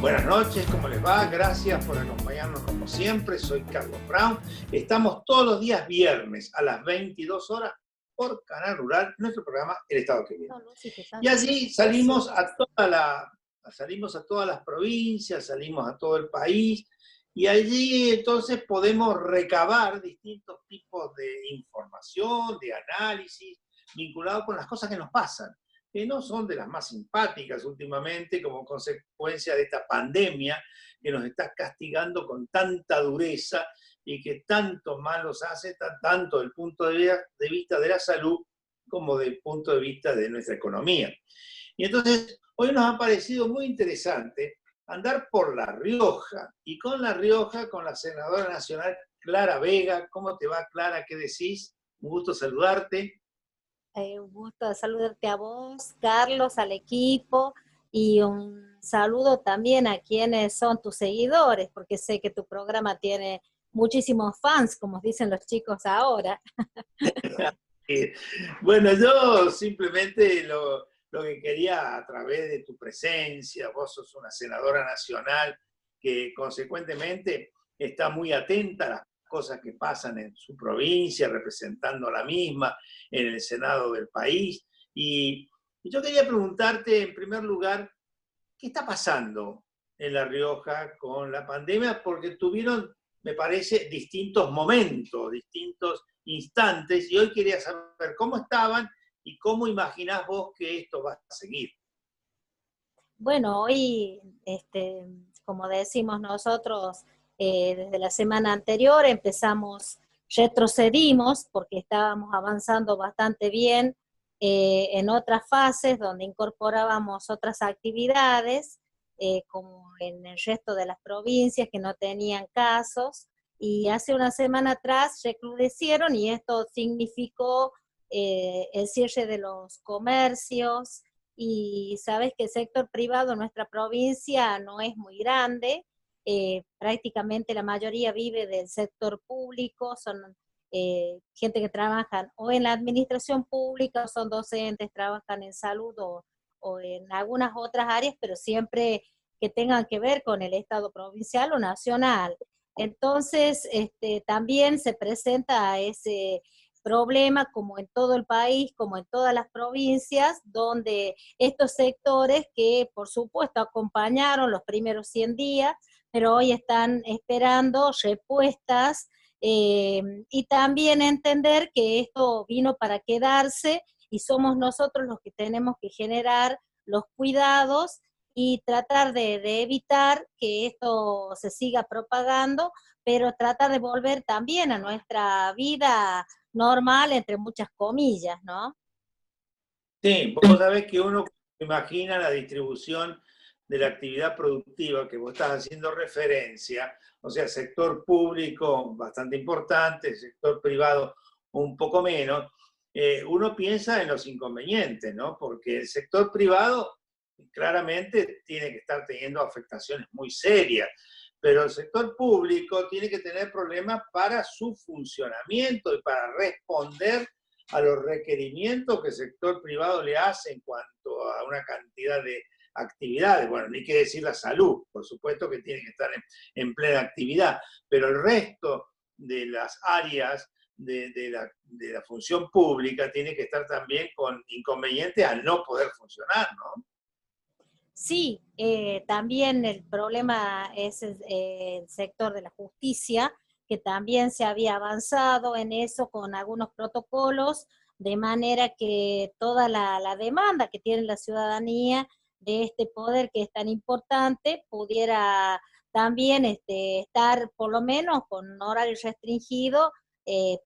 Buenas noches, ¿cómo les va? Gracias por acompañarnos como siempre. Soy Carlos Brown. Estamos todos los días viernes a las 22 horas por Canal Rural, nuestro programa El Estado que Viene. Y allí salimos a todas las provincias, salimos a todo el país, y allí entonces podemos recabar distintos tipos de información, de análisis, vinculado con las cosas que nos pasan, que no son de las más simpáticas últimamente como consecuencia de esta pandemia que nos está castigando con tanta dureza y que tanto mal nos hace, tanto desde el punto de vista de la salud como desde el punto de vista de nuestra economía. Y entonces, hoy nos ha parecido muy interesante andar por La Rioja, y con La Rioja, con la senadora nacional Clara Vega. ¿Cómo te va, Clara? ¿Qué decís? Un gusto saludarte. Un gusto saludarte a vos, Carlos, al equipo, y un saludo también a quienes son tus seguidores, porque sé que tu programa tiene muchísimos fans, como dicen los chicos ahora. Bueno, yo simplemente lo que quería, a través de tu presencia, vos sos una senadora nacional que consecuentemente está muy atenta a las cosas que pasan en su provincia, representando a la misma en el Senado del país. Y yo quería preguntarte, en primer lugar, ¿qué está pasando en La Rioja con la pandemia? Porque tuvieron, me parece, distintos momentos, distintos instantes, y hoy quería saber cómo estaban y cómo imaginás vos que esto va a seguir. Bueno, hoy, como decimos nosotros, desde la semana anterior retrocedimos porque estábamos avanzando bastante bien en otras fases donde incorporábamos otras actividades, como en el resto de las provincias que no tenían casos, y hace una semana atrás recrudecieron y esto significó el cierre de los comercios. Y sabes que el sector privado en nuestra provincia no es muy grande, prácticamente la mayoría vive del sector público, son gente que trabajan o en la administración pública, o son docentes, trabajan en salud o en algunas otras áreas, pero siempre que tengan que ver con el Estado provincial o nacional. Entonces, también se presenta ese problema, como en todo el país, como en todas las provincias, donde estos sectores que por supuesto acompañaron los primeros 100 días, pero hoy están esperando respuestas, y también entender que esto vino para quedarse y somos nosotros los que tenemos que generar los cuidados y tratar de evitar que esto se siga propagando, pero tratar de volver también a nuestra vida normal, entre muchas comillas, ¿no? Sí, vos sabés que uno imagina la distribución de la actividad productiva que vos estás haciendo referencia, o sea, sector público bastante importante, sector privado un poco menos. Uno piensa en los inconvenientes, ¿no? Porque el sector privado claramente tiene que estar teniendo afectaciones muy serias, pero el sector público tiene que tener problemas para su funcionamiento y para responder a los requerimientos que el sector privado le hace en cuanto a una cantidad de actividades. Bueno, ni que decir la salud, por supuesto que tiene que estar en plena actividad, pero el resto de las áreas de la función pública tiene que estar también con inconvenientes al no poder funcionar, ¿no? Sí, también el problema es el sector de la justicia, que también se había avanzado en eso con algunos protocolos, de manera que toda la demanda que tiene la ciudadanía de este poder que es tan importante pudiera también estar por lo menos con horario restringido,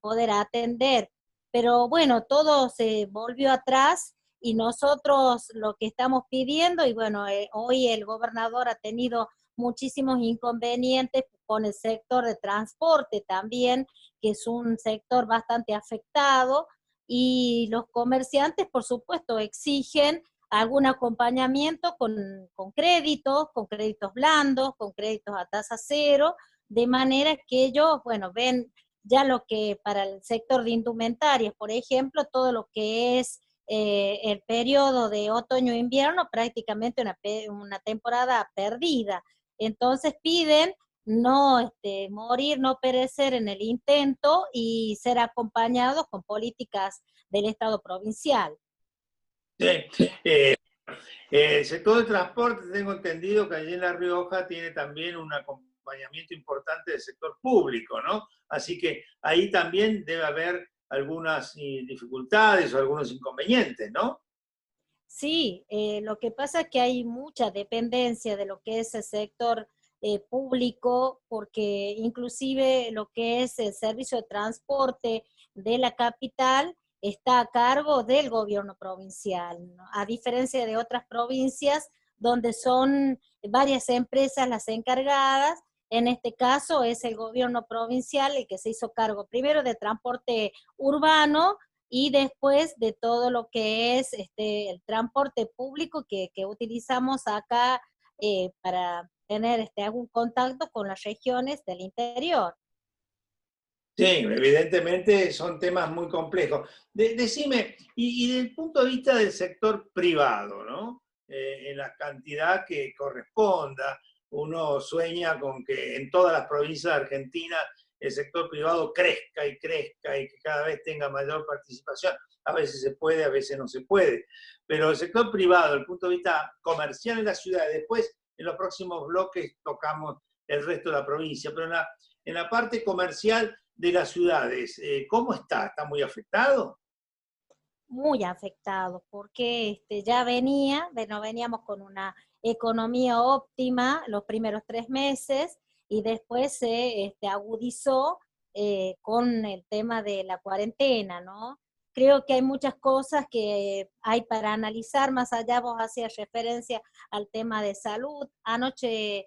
poder atender. Pero bueno, todo se volvió atrás y nosotros lo que estamos pidiendo, y bueno, hoy el gobernador ha tenido muchísimos inconvenientes con el sector de transporte también, que es un sector bastante afectado, y los comerciantes, por supuesto, exigen algún acompañamiento con créditos blandos, con créditos a tasa cero, de manera que ellos, bueno, ven ya lo que para el sector de indumentarias, por ejemplo, todo lo que es el periodo de otoño-invierno prácticamente una temporada perdida. Entonces piden no morir, no perecer en el intento y ser acompañados con políticas del Estado provincial. Sí. El sector de transporte, tengo entendido que allí en La Rioja tiene también un acompañamiento importante del sector público, ¿no? Así que ahí también debe haber algunas dificultades o algunos inconvenientes, ¿no? Sí, lo que pasa es que hay mucha dependencia de lo que es el sector público, porque inclusive lo que es el servicio de transporte de la capital está a cargo del gobierno provincial, ¿no? A diferencia de otras provincias donde son varias empresas las encargadas. En este caso es el gobierno provincial el que se hizo cargo primero de transporte urbano y después de todo lo que es el transporte público que utilizamos acá para tener algún contacto con las regiones del interior. Sí, evidentemente son temas muy complejos. Decime, y desde el punto de vista del sector privado, ¿no? En la cantidad que corresponda, uno sueña con que en todas las provincias de Argentina el sector privado crezca y crezca y que cada vez tenga mayor participación. A veces se puede, a veces no se puede. Pero el sector privado, desde el punto de vista comercial en la ciudad, después en los próximos bloques tocamos el resto de la provincia, pero en la parte comercial de las ciudades, ¿cómo está? ¿Está muy afectado? Muy afectado, porque no veníamos con una economía óptima los primeros 3 meses y después se agudizó con el tema de la cuarentena, ¿no? Creo que hay muchas cosas que hay para analizar, más allá vos hacías referencia al tema de salud. Anoche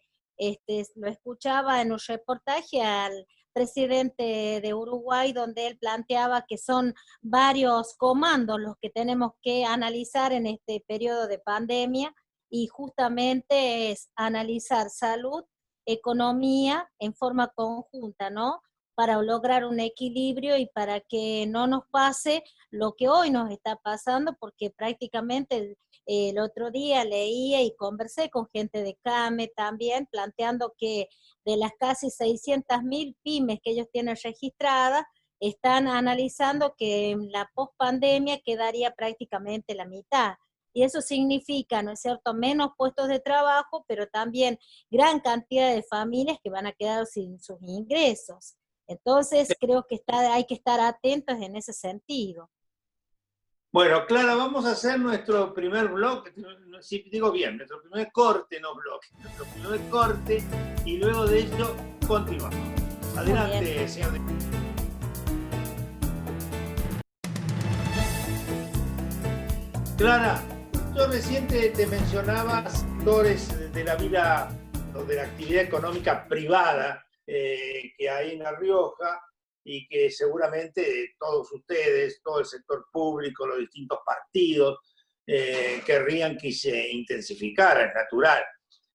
lo escuchaba en un reportaje al presidente de Uruguay, donde él planteaba que son varios comandos los que tenemos que analizar en este periodo de pandemia, y justamente es analizar salud, economía en forma conjunta, ¿no? Para lograr un equilibrio y para que no nos pase lo que hoy nos está pasando, porque prácticamente el otro día leía y conversé con gente de CAME también, planteando que de las casi 600.000 pymes que ellos tienen registradas, están analizando que en la pospandemia quedaría prácticamente la mitad. Y eso significa, ¿no es cierto?, menos puestos de trabajo, pero también gran cantidad de familias que van a quedar sin sus ingresos. Entonces, creo que hay que estar atentos en ese sentido. Bueno, Clara, vamos a hacer nuestro primer bloque, si digo bien, nuestro primer corte, no bloque, nuestro primer corte y luego de ello continuamos. Adelante, señor. Clara, yo recién te mencionaba sectores de la vida o de la actividad económica privada que hay en La Rioja y que seguramente todos ustedes, todo el sector público, los distintos partidos, querrían que se intensificara, es natural.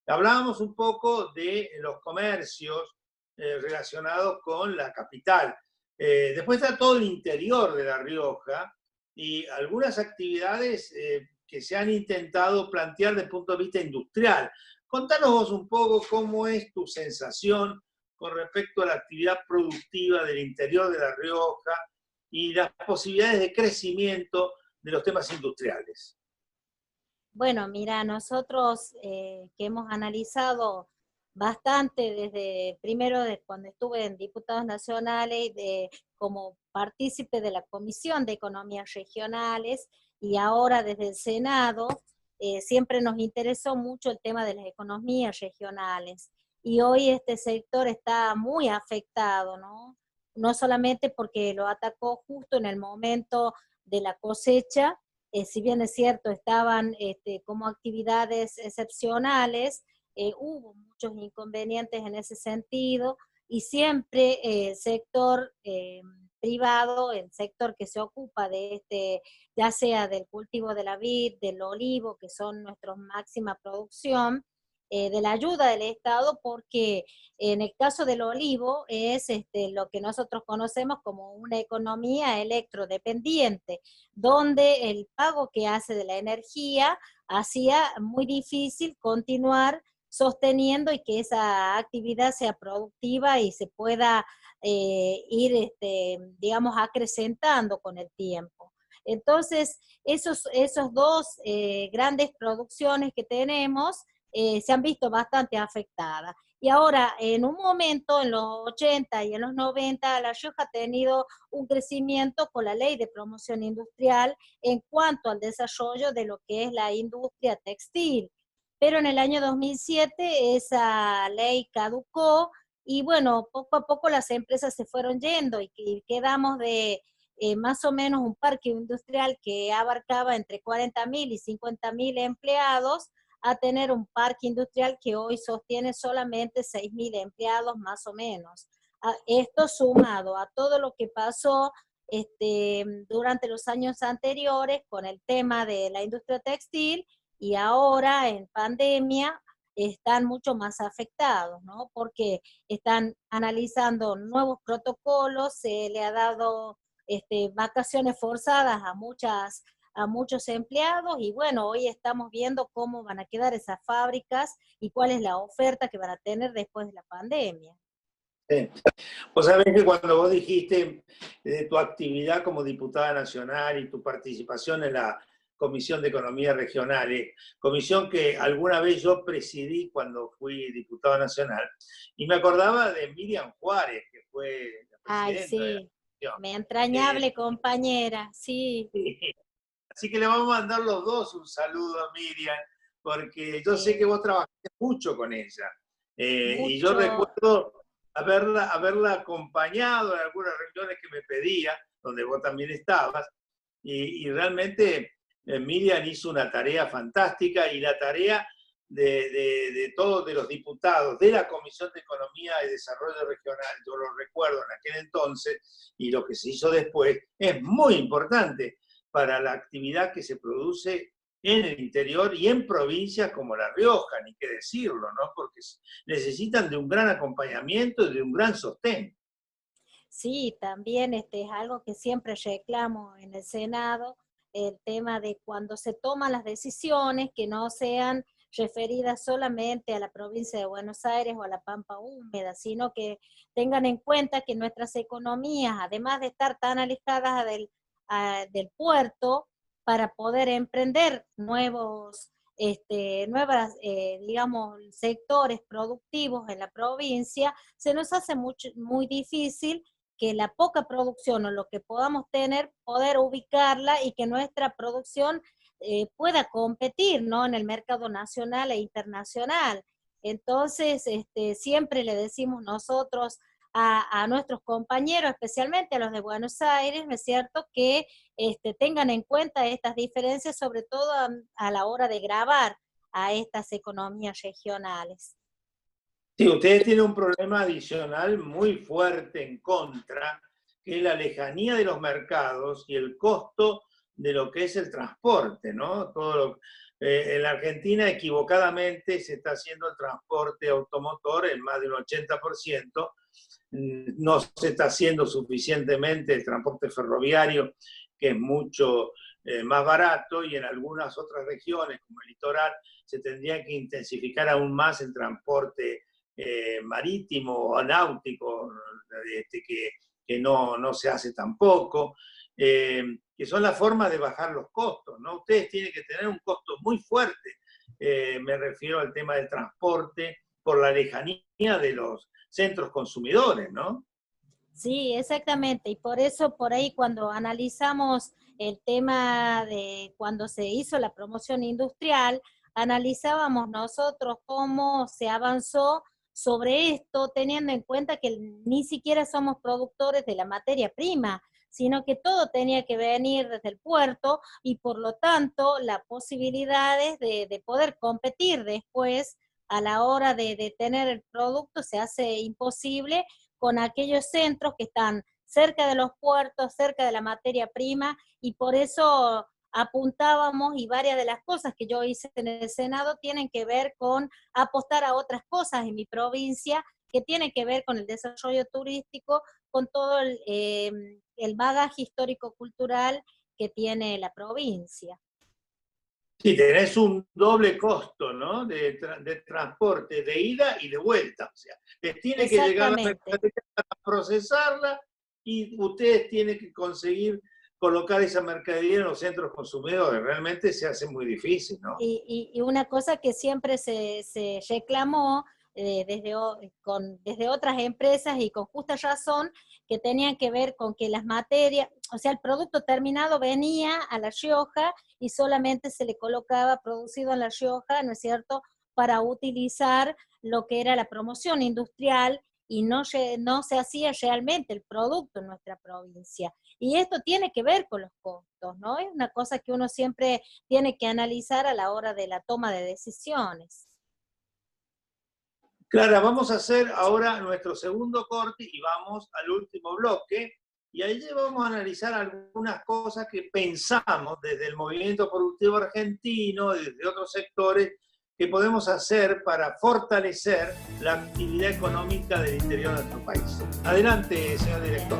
Hablábamos un poco de los comercios relacionados con la capital. Después está todo el interior de La Rioja y algunas actividades que se han intentado plantear desde el punto de vista industrial. Contanos vos un poco cómo es tu sensación con respecto a la actividad productiva del interior de La Rioja y las posibilidades de crecimiento de los temas industriales. Bueno, mira, nosotros que hemos analizado bastante desde primero de cuando estuve en Diputados Nacionales como partícipe de la Comisión de Economías Regionales y ahora desde el Senado, siempre nos interesó mucho el tema de las economías regionales. Y hoy este sector está muy afectado, ¿no? No solamente porque lo atacó justo en el momento de la cosecha, si bien es cierto, estaban como actividades excepcionales, hubo muchos inconvenientes en ese sentido, y siempre el sector privado, el sector que se ocupa de ya sea del cultivo de la vid, del olivo, que son nuestra máxima producción, de la ayuda del Estado, porque en el caso del olivo es lo que nosotros conocemos como una economía electrodependiente, donde el pago que hace de la energía hacía muy difícil continuar sosteniendo y que esa actividad sea productiva y se pueda ir, digamos, acrecentando con el tiempo. Entonces, esos dos grandes producciones que tenemos se han visto bastante afectadas. Y ahora, en un momento, en los 80 y en los 90, La Rioja ha tenido un crecimiento con la ley de promoción industrial en cuanto al desarrollo de lo que es la industria textil. Pero en el año 2007 esa ley caducó y bueno, poco a poco las empresas se fueron yendo y quedamos de más o menos un parque industrial que abarcaba entre 40.000 y 50.000 empleados a tener un parque industrial que hoy sostiene solamente 6.000 empleados más o menos. Esto sumado a todo lo que pasó durante los años anteriores con el tema de la industria textil y ahora en pandemia están mucho más afectados, ¿no? Porque están analizando nuevos protocolos, se le ha dado vacaciones forzadas a muchos empleados y bueno, hoy estamos viendo cómo van a quedar esas fábricas y cuál es la oferta que van a tener después de la pandemia. Sí. Vos sabés que cuando vos dijiste de tu actividad como diputada nacional y tu participación en la Comisión de Economía Regional, comisión que alguna vez yo presidí cuando fui diputado nacional, y me acordaba de Miriam Juárez, que fue la Ay, presidenta de la sí, comisión. mi entrañable compañera, sí, Así que le vamos a mandar los dos un saludo a Miriam, porque yo sé que sí, vos trabajaste mucho con ella. Y yo mucho, recuerdo haberla acompañado en algunas reuniones que me pedía, donde vos también estabas, y realmente Miriam hizo una tarea fantástica y la tarea de todos de los diputados de la Comisión de Economía y Desarrollo Regional, yo lo recuerdo en aquel entonces, y lo que se hizo después, es muy importante para la actividad que se produce en el interior y en provincias como La Rioja, ni qué decirlo, ¿no? Porque necesitan de un gran acompañamiento y de un gran sostén. sí, también es algo que siempre reclamo en el Senado, el tema de cuando se toman las decisiones que no sean referidas solamente a la provincia de Buenos Aires o a la Pampa húmeda, sino que tengan en cuenta que nuestras economías, además de estar tan alejadas del puerto, para poder emprender nuevas, digamos, sectores productivos en la provincia, se nos hace muy difícil que la poca producción o lo que podamos tener, poder ubicarla y que nuestra producción pueda competir, ¿no? En el mercado nacional e internacional. Entonces, siempre le decimos nosotros a nuestros compañeros, especialmente a los de Buenos Aires, ¿no es cierto?, que tengan en cuenta estas diferencias, sobre todo a la hora de grabar a estas economías regionales. Sí, ustedes tienen un problema adicional muy fuerte en contra, que es la lejanía de los mercados y el costo de lo que es el transporte, ¿no? En la Argentina equivocadamente se está haciendo el transporte automotor en más de un 80%, no se está haciendo suficientemente el transporte ferroviario, que es mucho más barato, y en algunas otras regiones, como el litoral, se tendría que intensificar aún más el transporte marítimo o náutico, que no se hace tampoco, que son las formas de bajar los costos, ¿no? Ustedes tienen que tener un costo muy fuerte, me refiero al tema del transporte, por la lejanía de los centros consumidores, ¿no? Sí, exactamente. Y por eso, por ahí, cuando analizamos el tema de cuando se hizo la promoción industrial, analizábamos nosotros cómo se avanzó sobre esto, teniendo en cuenta que ni siquiera somos productores de la materia prima, sino que todo tenía que venir desde el puerto y por lo tanto las posibilidades de poder competir después a la hora de tener el producto se hace imposible con aquellos centros que están cerca de los puertos, cerca de la materia prima, y por eso apuntábamos, y varias de las cosas que yo hice en el Senado tienen que ver con apostar a otras cosas en mi provincia, que tienen que ver con el desarrollo turístico, con todo el bagaje histórico-cultural que tiene la provincia. Sí, tenés un doble costo, ¿no? De transporte, de ida y de vuelta. O sea, les tiene que llegar la Exactamente. mercadería para procesarla y ustedes tienen que conseguir colocar esa mercadería en los centros consumidores. Realmente se hace muy difícil, ¿no? Y una cosa que siempre se reclamó desde otras empresas y con justa razón, que tenían que ver con que las materias, o sea, el producto terminado venía a La Rioja y solamente se le colocaba producido en La Rioja, ¿no es cierto?, para utilizar lo que era la promoción industrial y no se hacía realmente el producto en nuestra provincia. Y esto tiene que ver con los costos, ¿no? Es una cosa que uno siempre tiene que analizar a la hora de la toma de decisiones. Clara, vamos a hacer ahora nuestro segundo corte y vamos al último bloque. Y ahí vamos a analizar algunas cosas que pensamos desde el movimiento productivo argentino, desde otros sectores, que podemos hacer para fortalecer la actividad económica del interior de nuestro país. Adelante, señor director.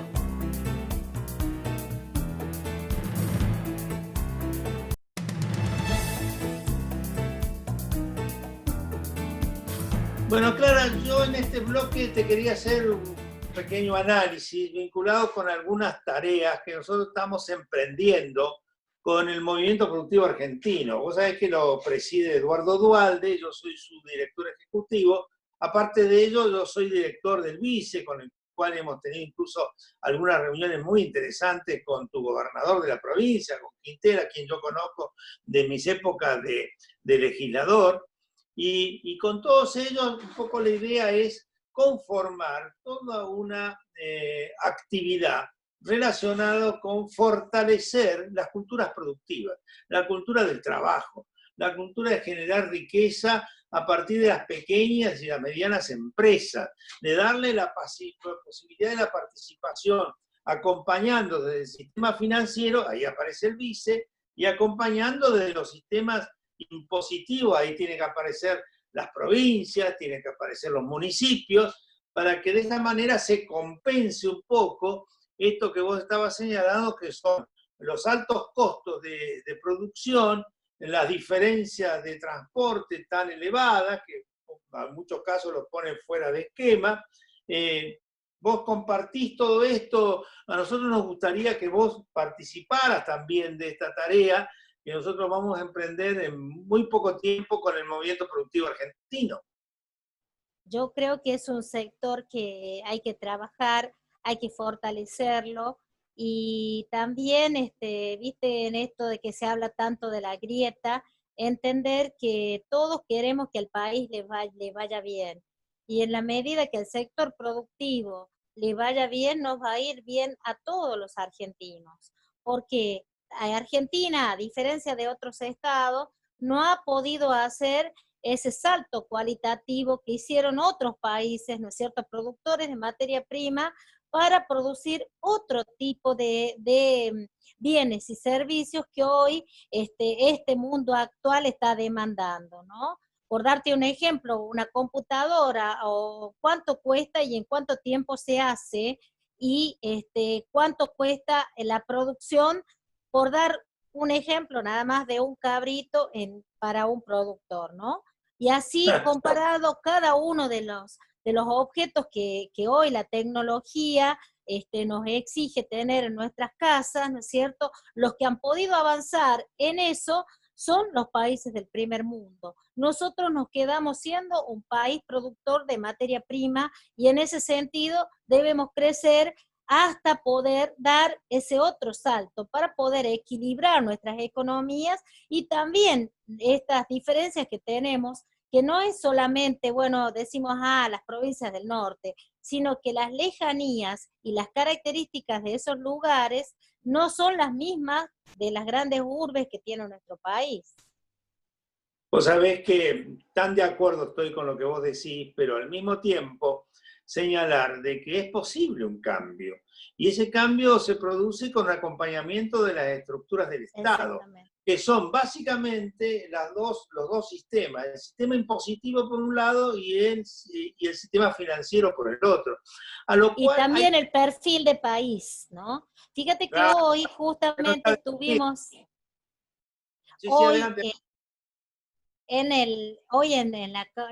Bueno, Clara, yo en este bloque te quería hacer un pequeño análisis vinculado con algunas tareas que nosotros estamos emprendiendo con el movimiento productivo argentino. Vos sabés que lo preside Eduardo Duhalde, yo soy su director ejecutivo. Aparte de ello, yo soy director del VICE, con el cual hemos tenido incluso algunas reuniones muy interesantes con tu gobernador de la provincia, con Quintela, quien yo conozco de mis épocas de legislador. Y con todos ellos, un poco la idea es conformar toda una actividad relacionada con fortalecer las culturas productivas, la cultura del trabajo, la cultura de generar riqueza a partir de las pequeñas y las medianas empresas, de darle la posibilidad de la participación, acompañando desde el sistema financiero, ahí aparece el vice, y acompañando desde los sistemas impositivo, ahí tienen que aparecer las provincias, tienen que aparecer los municipios, para que de esa manera se compense un poco esto que vos estabas señalando, que son los altos costos de producción, las diferencias de transporte tan elevadas, que en muchos casos los ponen fuera de esquema. Vos compartís todo esto, a nosotros nos gustaría que vos participaras también de esta tarea, que nosotros vamos a emprender en muy poco tiempo con el movimiento productivo argentino. Yo creo que es un sector que hay que trabajar, hay que fortalecerlo, y también, viste, en esto de que se habla tanto de la grieta, entender que todos queremos que al país le vaya bien. Y en la medida que el sector productivo le vaya bien, nos va a ir bien a todos los argentinos. Porque Argentina, a diferencia de otros estados, no ha podido hacer ese salto cualitativo que hicieron otros países, ¿no es cierto?, productores de materia prima, para producir otro tipo de bienes y servicios que hoy este mundo actual está demandando, ¿no? Por darte un ejemplo, una computadora, o cuánto cuesta y en cuánto tiempo se hace, y cuánto cuesta la producción, por dar un ejemplo nada más de un cabrito para un productor, ¿no? Y así comparado cada uno de los objetos que hoy la tecnología nos exige tener en nuestras casas, ¿no es cierto? Los que han podido avanzar en eso son los países del primer mundo. Nosotros nos quedamos siendo un país productor de materia prima, y en ese sentido debemos crecer hasta poder dar ese otro salto para poder equilibrar nuestras economías, y también estas diferencias que tenemos, que no es solamente, bueno, decimos, las provincias del norte, sino que las lejanías y las características de esos lugares no son las mismas de las grandes urbes que tiene nuestro país. Vos sabés que tan de acuerdo estoy con lo que vos decís, pero al mismo tiempo señalar de que es posible un cambio. Y ese cambio se produce con acompañamiento de las estructuras del Estado, Exactamente. que son básicamente los dos sistemas, el sistema impositivo por un lado y el sistema financiero por el otro. A lo Y cual hay también el perfil de país, ¿no? Fíjate que claro, hoy que no justamente está definido. estuvimos, Sí, sí, hoy adelante.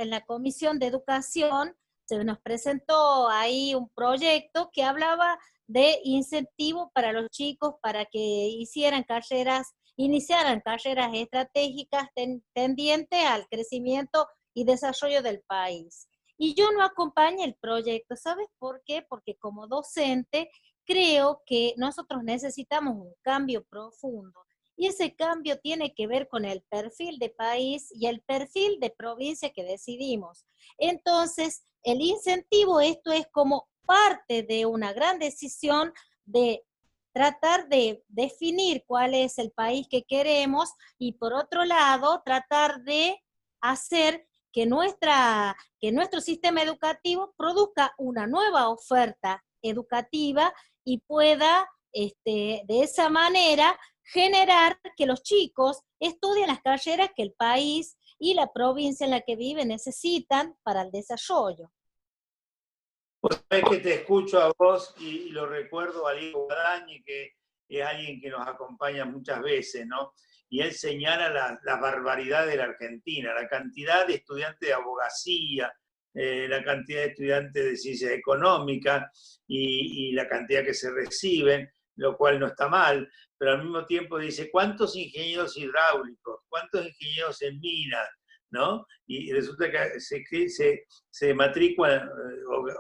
en la Comisión de Educación se nos presentó ahí un proyecto que hablaba de incentivo para los chicos para que iniciaran carreras estratégicas tendientes al crecimiento y desarrollo del país. Y yo no acompañé el proyecto, ¿sabes por qué? Porque como docente creo que nosotros necesitamos un cambio profundo y ese cambio tiene que ver con el perfil de país y el perfil de provincia que decidimos. Entonces, el incentivo, esto es como parte de una gran decisión de tratar de definir cuál es el país que queremos y por otro lado, tratar de hacer que nuestro sistema educativo produzca una nueva oferta educativa y pueda, de esa manera, generar que los chicos estudien las carreras que el país y la provincia en la que viven necesitan para el desarrollo. Vos sabés que te escucho a vos y lo recuerdo a Diego Guadañi, que es alguien que nos acompaña muchas veces, ¿no? Y él señala la barbaridad de la Argentina, la cantidad de estudiantes de abogacía, la cantidad de estudiantes de ciencias económicas y la cantidad que se reciben, lo cual no está mal, pero al mismo tiempo dice, ¿cuántos ingenieros hidráulicos? ¿Cuántos ingenieros en minas? ¿No? Y resulta que se matriculan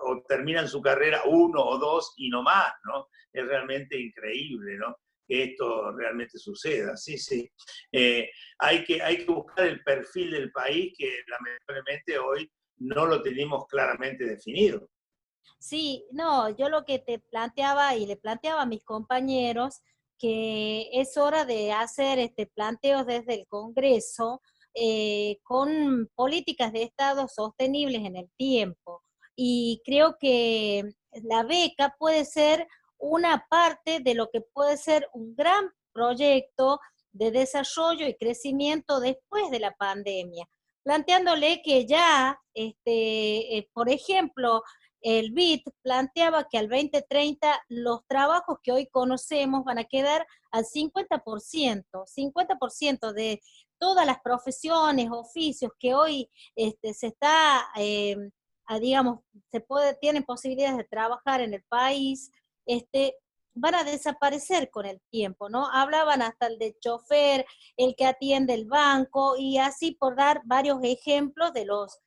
o terminan su carrera uno o dos y no más, ¿no? Es realmente increíble, ¿no? Que esto realmente suceda, sí, sí. Hay que buscar el perfil del país que lamentablemente hoy no lo tenemos claramente definido. Sí, no, yo lo que te planteaba y le planteaba a mis compañeros que es hora de hacer planteos desde el Congreso con políticas de Estado sostenibles en el tiempo. Y creo que la beca puede ser una parte de lo que puede ser un gran proyecto de desarrollo y crecimiento después de la pandemia, planteándole que ya, por ejemplo, el BID planteaba que al 2030 los trabajos que hoy conocemos van a quedar al 50% de todas las profesiones, oficios que hoy se está, digamos, tienen posibilidades de trabajar en el país, van a desaparecer con el tiempo, ¿no? Hablaban hasta el de chofer, el que atiende el banco, y así por dar varios ejemplos de los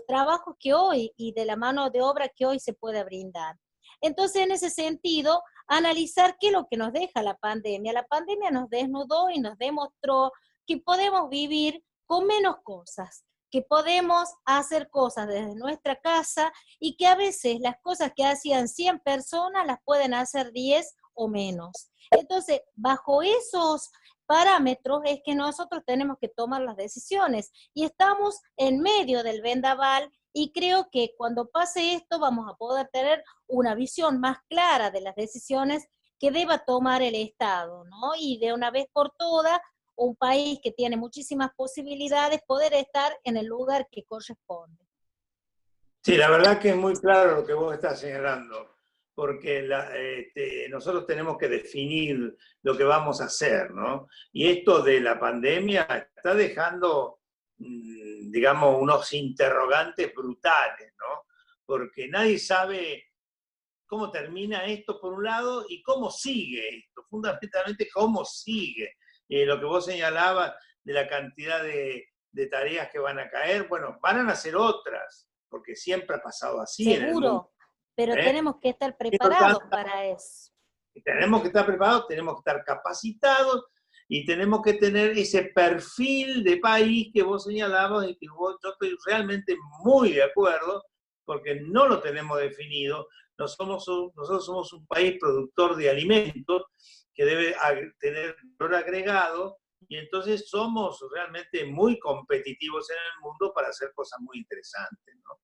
trabajos que hoy y de la mano de obra que hoy se puede brindar. Entonces, en ese sentido, analizar qué es lo que nos deja la pandemia. La pandemia nos desnudó y nos demostró que podemos vivir con menos cosas, que podemos hacer cosas desde nuestra casa y que a veces las cosas que hacían 100 personas las pueden hacer 10 o menos. Entonces, bajo esos parámetros es que nosotros tenemos que tomar las decisiones y estamos en medio del vendaval y creo que cuando pase esto vamos a poder tener una visión más clara de las decisiones que deba tomar el Estado, ¿no? Y de una vez por todas, un país que tiene muchísimas posibilidades poder estar en el lugar que corresponde. Sí, la verdad que es muy claro lo que vos estás señalando, porque nosotros tenemos que definir lo que vamos a hacer, ¿no? Y esto de la pandemia está dejando, digamos, unos interrogantes brutales, ¿no? Porque nadie sabe cómo termina esto por un lado y cómo sigue esto, fundamentalmente cómo sigue. Lo que vos señalabas de la cantidad de tareas que van a caer, bueno, van a nacer otras, porque siempre ha pasado así en el mundo. Seguro, pero ¿Eh? tenemos que estar preparados para eso. Tenemos que estar preparados, tenemos que estar capacitados y tenemos que tener ese perfil de país que vos señalabas y que yo estoy realmente muy de acuerdo, porque no lo tenemos definido. Nosotros somos un país productor de alimentos que debe tener valor agregado y entonces somos realmente muy competitivos en el mundo para hacer cosas muy interesantes, ¿no?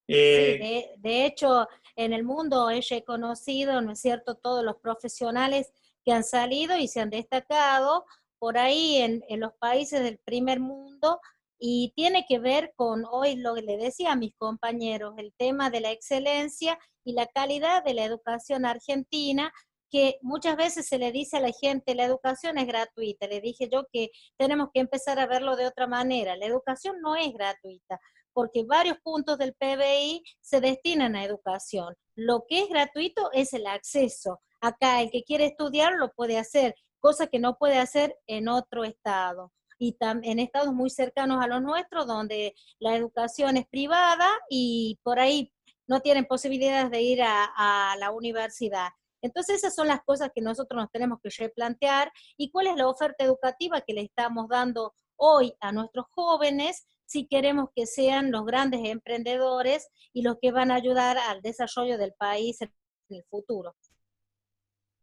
Sí, de hecho, en el mundo es reconocido, ¿no es cierto?, todos los profesionales que han salido y se han destacado por ahí en los países del primer mundo, y tiene que ver con, hoy lo que le decía a mis compañeros, el tema de la excelencia y la calidad de la educación argentina, que muchas veces se le dice a la gente, la educación es gratuita. Le dije yo que tenemos que empezar a verlo de otra manera. La educación no es gratuita, porque varios puntos del PBI se destinan a educación. Lo que es gratuito es el acceso. Acá el que quiere estudiar lo puede hacer, cosa que no puede hacer en otro estado. Y en estados muy cercanos a los nuestros, donde la educación es privada y por ahí no tienen posibilidades de ir a la universidad. Entonces esas son las cosas que nosotros nos tenemos que replantear, y cuál es la oferta educativa que le estamos dando hoy a nuestros jóvenes, si queremos que sean los grandes emprendedores y los que van a ayudar al desarrollo del país en el futuro.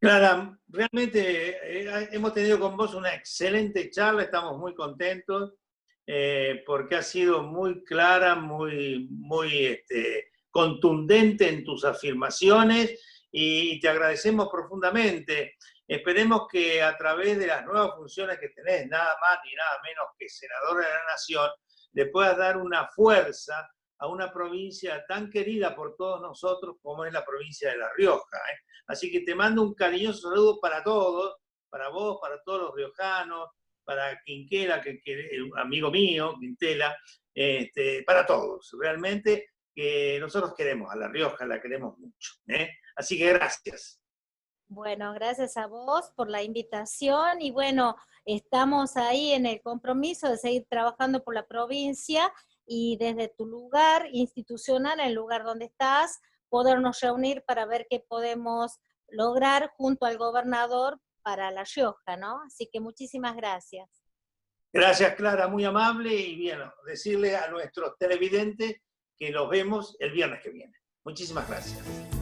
Clara, realmente hemos tenido con vos una excelente charla, estamos muy contentos porque has sido muy clara, muy contundente en tus afirmaciones, y te agradecemos profundamente. Esperemos que a través de las nuevas funciones que tenés, nada más ni nada menos que senadora de la Nación, le puedas dar una fuerza a una provincia tan querida por todos nosotros como es la provincia de La Rioja. Así que te mando un cariñoso saludo para todos, para vos, para todos los riojanos, para Quinquela, que el amigo mío, Quintela, para todos. Realmente que nosotros queremos a La Rioja, la queremos mucho. Así que gracias. Bueno, gracias a vos por la invitación, y bueno, estamos ahí en el compromiso de seguir trabajando por la provincia, y desde tu lugar institucional, el lugar donde estás, podernos reunir para ver qué podemos lograr junto al gobernador para La Rioja, ¿no? Así que muchísimas gracias. Gracias, Clara, muy amable, y bien, decirle a nuestros televidentes que los vemos el viernes que viene. Muchísimas gracias.